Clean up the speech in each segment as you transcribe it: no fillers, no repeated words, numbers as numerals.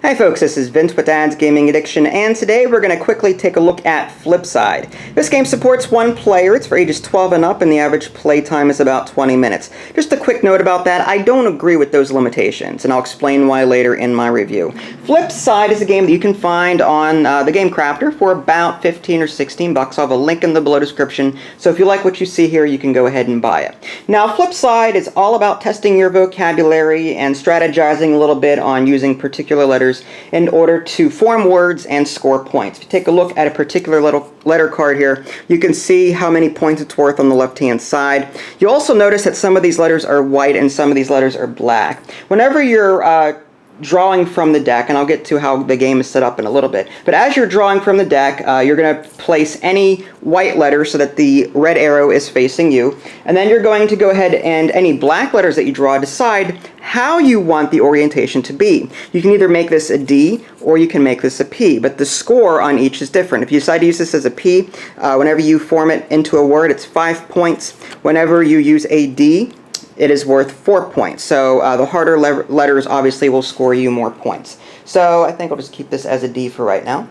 Hi folks, this is Vince with Dad's Gaming Addiction, and today we're going to quickly take a look at Flipside. This game supports one player, it's for ages 12 and up, and the average play time is about 20 minutes. Just a quick note about that, I don't agree with those limitations, and I'll explain why later in my review. Flipside is a game that you can find on the Game Crafter for about 15 or 16 bucks. I'll have a link in the below description, so if you like what you see here, you can go ahead and buy it. Now, Flipside is all about testing your vocabulary and strategizing a little bit on using particular letters in order to form words and score points. If you take a look at a particular letter card here, you can see how many points it's worth on the left-hand side. You also notice that some of these letters are white and some of these letters are black. Whenever you're drawing from the deck, and I'll get to how the game is set up in a little bit, but as you're drawing from the deck, you're going to place any white letter so that the red arrow is facing you, and then you're going to go ahead and any black letters that you draw, decide how you want the orientation to be. You can either make this a D or you can make this a P, but the score on each is different. If you decide to use this as a P, whenever you form it into a word, it's 5 points. Whenever you use a D, it is worth 4 points. So the harder letters obviously will score you more points. So I think I'll just keep this as a D for right now.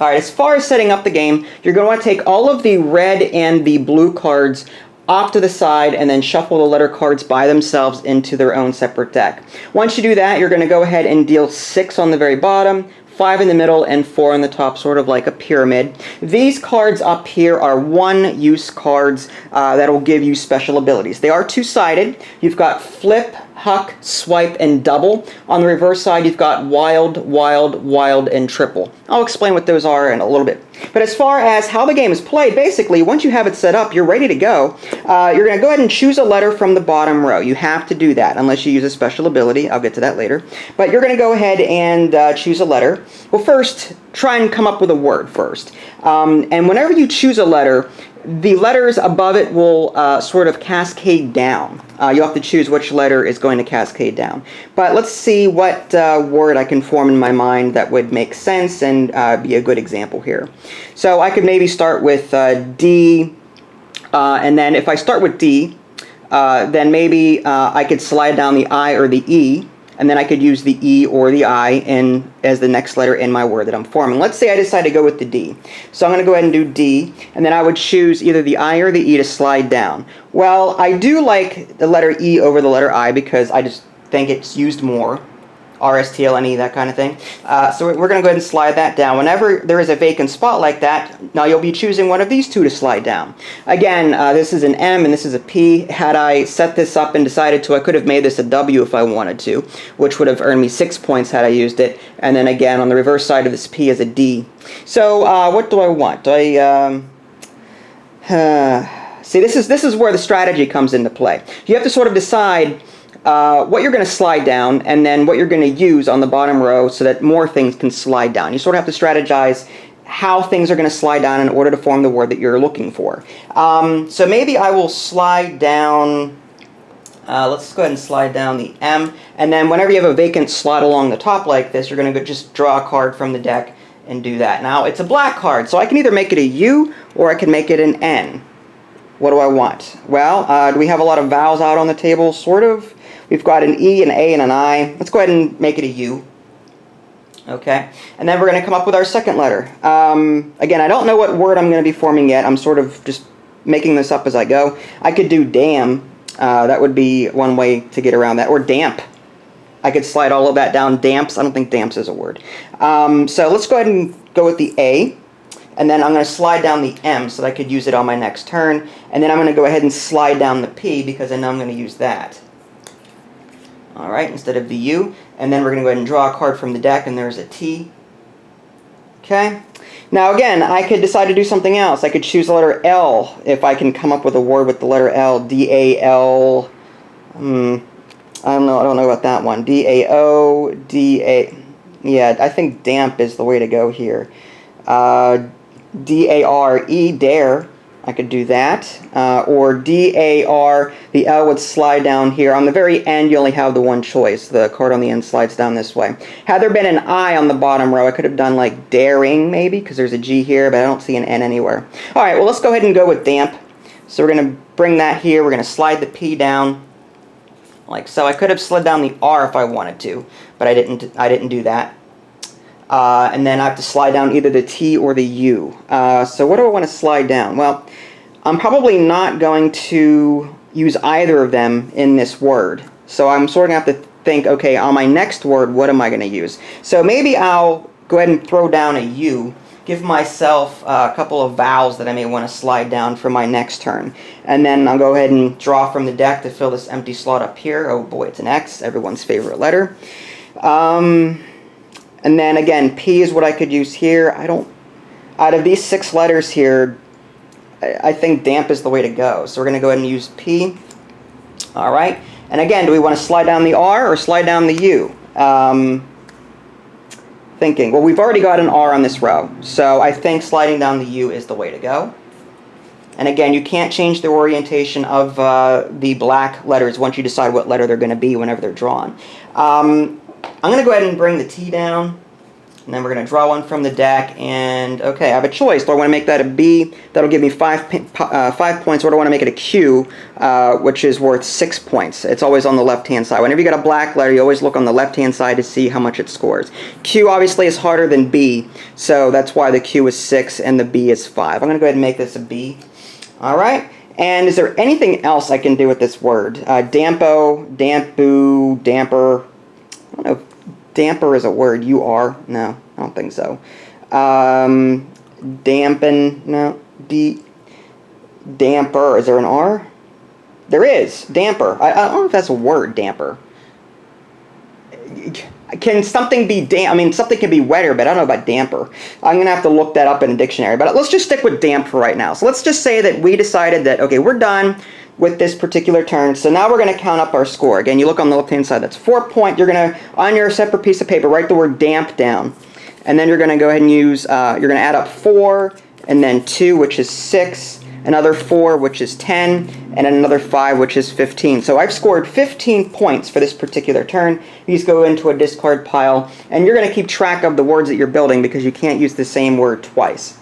Alright, as far as setting up the game, you're going to want to take all of the red and the blue cards off to the side and then shuffle the letter cards by themselves into their own separate deck. Once you do that, you're going to go ahead and deal 6 on the very bottom, 5 in the middle, and 4 on the top, sort of like a pyramid. These cards up here are one-use cards that will give you special abilities. They are two-sided. You've got flip, huck, swipe, and double. On the reverse side, you've got wild, wild, wild, and triple. I'll explain what those are in a little bit. But as far as how the game is played, basically, once you have it set up, you're ready to go. You're going to go ahead and choose a letter from the bottom row. You have to do that, unless you use a special ability. I'll get to that later. But you're going to go ahead and choose a letter. Well, first, try and come up with a word first. And whenever you choose a letter, the letters above it will sort of cascade down. You'll have to choose which letter is going to cascade down. But let's see what word I can form in my mind that would make sense and be a good example here. So I could maybe start with D, and then if I start with D, then maybe I could slide down the I or the E, and then I could use the E or the I as the next letter in my word that I'm forming. Let's say I decide to go with the D. So I'm going to go ahead and do D, and then I would choose either the I or the E to slide down. Well, I do like the letter E over the letter I because I just think it's used more. RSTLNE, that kind of thing. So we're going to go ahead and slide that down. Whenever there is a vacant spot like that, now you'll be choosing one of these two to slide down. Again, this is an M and this is a P. Had I set this up and decided to, I could have made this a W if I wanted to, which would have earned me 6 points had I used it. And then again, on the reverse side of this P is a D. So what do I want? See, this is where the strategy comes into play. You have to sort of decide what you're going to slide down and then what you're going to use on the bottom row so that more things can slide down. You sort of have to strategize how things are going to slide down in order to form the word that you're looking for. So maybe I will slide down, let's go ahead and slide down the M, and then whenever you have a vacant slot along the top like this, you're going to just draw a card from the deck and do that. Now, it's a black card, so I can either make it a U or I can make it an N. What do I want? Well, do we have a lot of vowels out on the table? Sort of. We've got an E, an A, and an I. Let's go ahead and make it a U. Okay. And then we're going to come up with our second letter. Again, I don't know what word I'm going to be forming yet. I'm sort of just making this up as I go. I could do damn. That would be one way to get around that. Or damp. I could slide all of that down. Damps. I don't think damps is a word. So let's go ahead and go with the A. And then I'm going to slide down the M so that I could use it on my next turn. And then I'm going to go ahead and slide down the P because I know I'm going to use that. Alright, instead of the U. And then we're going to go ahead and draw a card from the deck, and there's a T. Okay. Now again, I could decide to do something else. I could choose the letter L if I can come up with a word with the letter L. D-A-L. I don't know about that one. D-A-O, D-A... Yeah, I think damp is the way to go here. D-A-R-E, dare. I could do that. Or D-A-R, the L would slide down here. On the very end, you only have the one choice. The card on the end slides down this way. Had there been an I on the bottom row, I could have done like daring, maybe, because there's a G here, but I don't see an N anywhere. All right, well, let's go ahead and go with damp. So we're going to bring that here. We're going to slide the P down. like so. I could have slid down the R if I wanted to, but I didn't do that. and then I have to slide down either the T or the U. So what do I want to slide down? Well, I'm probably not going to use either of them in this word. So I'm sort of going to have to think, okay, on my next word, what am I going to use? So maybe I'll go ahead and throw down a U, give myself a couple of vowels that I may want to slide down for my next turn. And then I'll go ahead and draw from the deck to fill this empty slot up here. Oh boy, it's an X, everyone's favorite letter. And then again, P is what I could use here. Out of these 6 letters here, I think damp is the way to go. So we're going to go ahead and use P. All right. And again, do we want to slide down the R or slide down the U? Thinking. Well, we've already got an R on this row. So I think sliding down the U is the way to go. And again, you can't change the orientation of the black letters once you decide what letter they're going to be whenever they're drawn. I'm going to go ahead and bring the T down, and then we're going to draw one from the deck, and okay, I have a choice. Do I want to make that a B? That'll give me 5 points, or do I want to make it a Q, which is worth 6 points? It's always on the left-hand side. Whenever you get a black letter, you always look on the left-hand side to see how much it scores. Q obviously is harder than B, so that's why the Q is 6 and the B is 5. I'm going to go ahead and make this a B. All right. And is there anything else I can do with this word? Dampo, dampu, damper. I don't know if damper is a word. U-R? No, I don't think so. Dampen? No. Damper. Is there an R? There is. Damper. I don't know if that's a word, damper. Can something be damp? I mean, something can be wetter, but I don't know about damper. I'm going to have to look that up in a dictionary. But let's just stick with damp for right now. So let's just say that we decided that, okay, we're done with this particular turn. So now we're going to count up our score. Again, you look on the left-hand side. That's 4 points. You're going to, on your separate piece of paper, write the word damp down. And then you're going to go ahead and use, you're going to add up 4, and then 2, which is 6, another 4, which is 10, and another 5, which is 15. So I've scored 15 points for this particular turn. These go into a discard pile, and you're going to keep track of the words that you're building because you can't use the same word twice.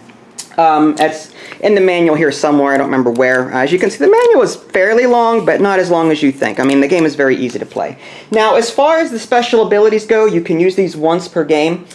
That's in the manual here somewhere. I don't remember where. As you can see, the manual is fairly long, but not as long as you think. I mean, the game is very easy to play. Now, as far as the special abilities go, you can use these once per game.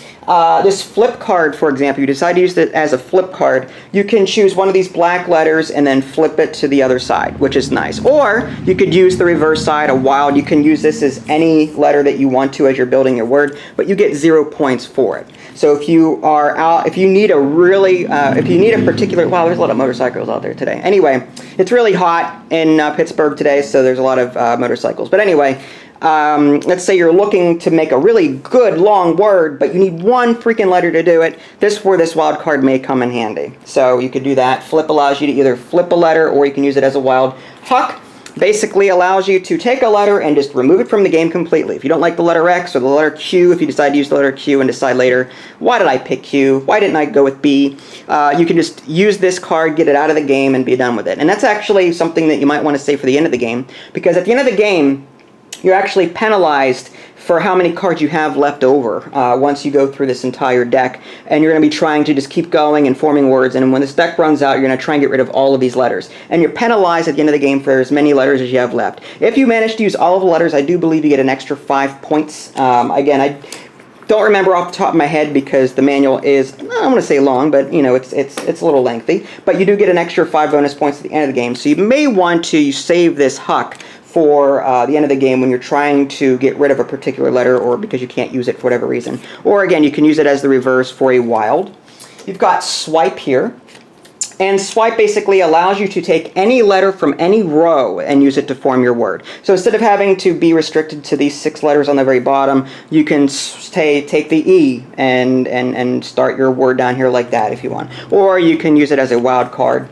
This flip card, for example, you decide to use it as a flip card, you can choose one of these black letters and then flip it to the other side, which is nice. Or you could use the reverse side, a wild. You can use this as any letter that you want to as you're building your word, but you get 0 points for it. So if you are out, if you need a really, if you need a particular, wow, there's a lot of motorcycles out there today. Anyway, it's really hot in Pittsburgh today, so there's a lot of motorcycles. But anyway, let's say you're looking to make a really good long word, but you need one freaking letter to do it. This is where this wild card may come in handy. So you could do that. Flip allows you to either flip a letter, or you can use it as a wild. Huck basically allows you to take a letter and just remove it from the game completely. If you don't like the letter X or the letter Q, if you decide to use the letter Q and decide later, why did I pick Q? Why didn't I go with B? You can just use this card, get it out of the game, and be done with it. And that's actually something that you might want to say for the end of the game, because at the end of the game, you're actually penalized for how many cards you have left over once you go through this entire deck. And you're going to be trying to just keep going and forming words. And when this deck runs out, you're going to try and get rid of all of these letters. And you're penalized at the end of the game for as many letters as you have left. If you manage to use all of the letters, I do believe you get an extra 5 points. Again, I don't remember off the top of my head because the manual is, I don't want to say long, but you know, it's a little lengthy. But you do get an extra 5 bonus points at the end of the game. So you may want to save this Huck for the end of the game when you're trying to get rid of a particular letter, or because you can't use it for whatever reason. Or again, you can use it as the reverse for a wild. You've got swipe here. And swipe basically allows you to take any letter from any row and use it to form your word. So instead of having to be restricted to these 6 letters on the very bottom, you can take the E and start your word down here like that if you want. Or you can use it as a wild card.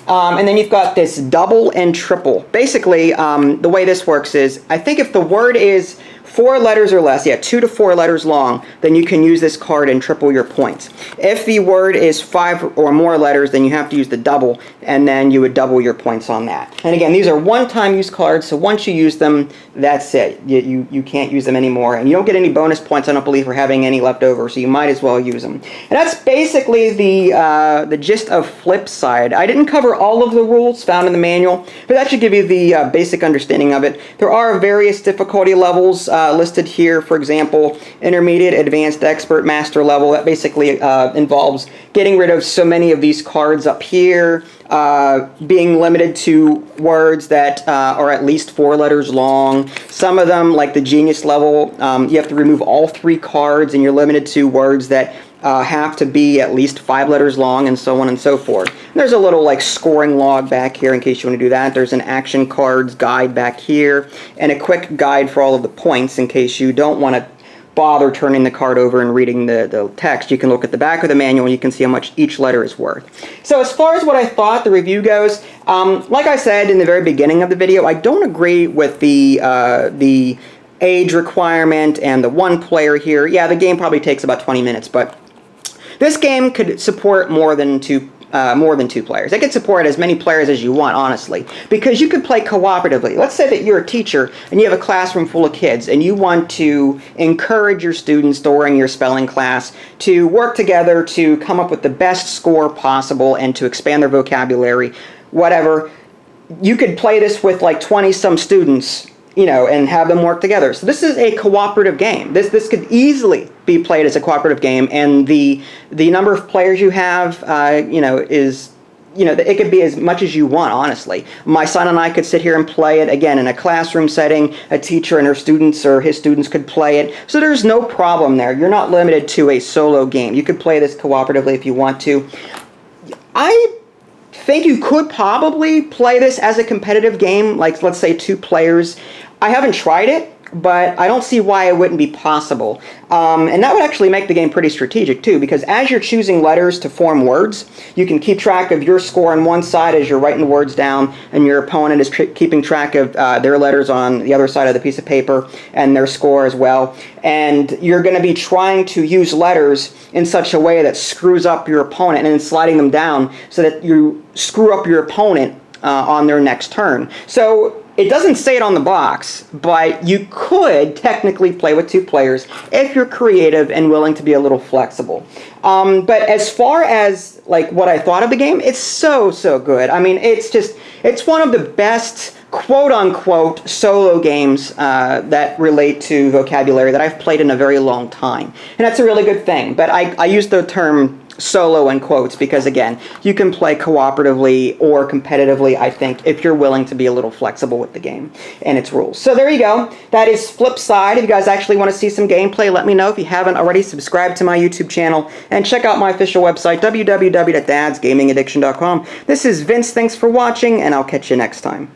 And then you've got this double and triple. Basically, the way this works is, I think if the word is 4 letters or less, 2 to 4 letters long, then you can use this card and triple your points. If the word is 5 or more letters, then you have to use the double, and then you would double your points on that. And again, these are one-time use cards, so once you use them, that's it. You can't use them anymore, and you don't get any bonus points, I don't believe, for having any left over, so you might as well use them. And that's basically the gist of Flipside. I didn't cover all of the rules found in the manual, but that should give you the basic understanding of it. There are various difficulty levels. listed here, for example, intermediate, advanced, expert, master level. That basically involves getting rid of so many of these cards up here, being limited to words that are at least 4 letters long. Some of them, like the genius level, you have to remove all 3 cards, and you're limited to words that have to be at least 5 letters long, and so on and so forth. And there's a little like scoring log back here in case you want to do that. There's an action cards guide back here, and a quick guide for all of the points in case you don't want to bother turning the card over and reading the text. You can look at the back of the manual and you can see how much each letter is worth. So as far as what I thought the review goes, like I said in the very beginning of the video, I don't agree with the age requirement and the 1 player here. Yeah, the game probably takes about 20 minutes, but this game could support more than two players. It could support as many players as you want, honestly, because you could play cooperatively. Let's say that you're a teacher and you have a classroom full of kids and you want to encourage your students during your spelling class to work together to come up with the best score possible and to expand their vocabulary, whatever. You could play this with like 20-some students, you know, and have them work together. So this is a cooperative game. This could easily be played as a cooperative game, and the number of players you have, you know, is, you know, it could be as much as you want, honestly. My son and I could sit here and play it, again, in a classroom setting. A teacher and her students or his students could play it. So there's no problem there. You're not limited to a solo game. You could play this cooperatively if you want to. I think you could probably play this as a competitive game, like let's say 2 players. I haven't tried it, but I don't see why it wouldn't be possible. And that would actually make the game pretty strategic too, because as you're choosing letters to form words, you can keep track of your score on one side as you're writing the words down, and your opponent is keeping track of their letters on the other side of the piece of paper and their score as well. And you're going to be trying to use letters in such a way that screws up your opponent and then sliding them down so that you screw up your opponent on their next turn. So it doesn't say it on the box, but you could technically play with 2 players if you're creative and willing to be a little flexible. But as far as like what I thought of the game, it's so good. I mean, it's one of the best quote-unquote solo games that relate to vocabulary that I've played in a very long time. And that's a really good thing. But I use the term solo in quotes because, again, you can play cooperatively or competitively, I think, if you're willing to be a little flexible with the game and its rules. So there you go. That is Flipside. If you guys actually want to see some gameplay, let me know. If you haven't already, subscribe to my YouTube channel and check out my official website, www.dadsgamingaddiction.com. This is Vince. Thanks for watching, and I'll catch you next time.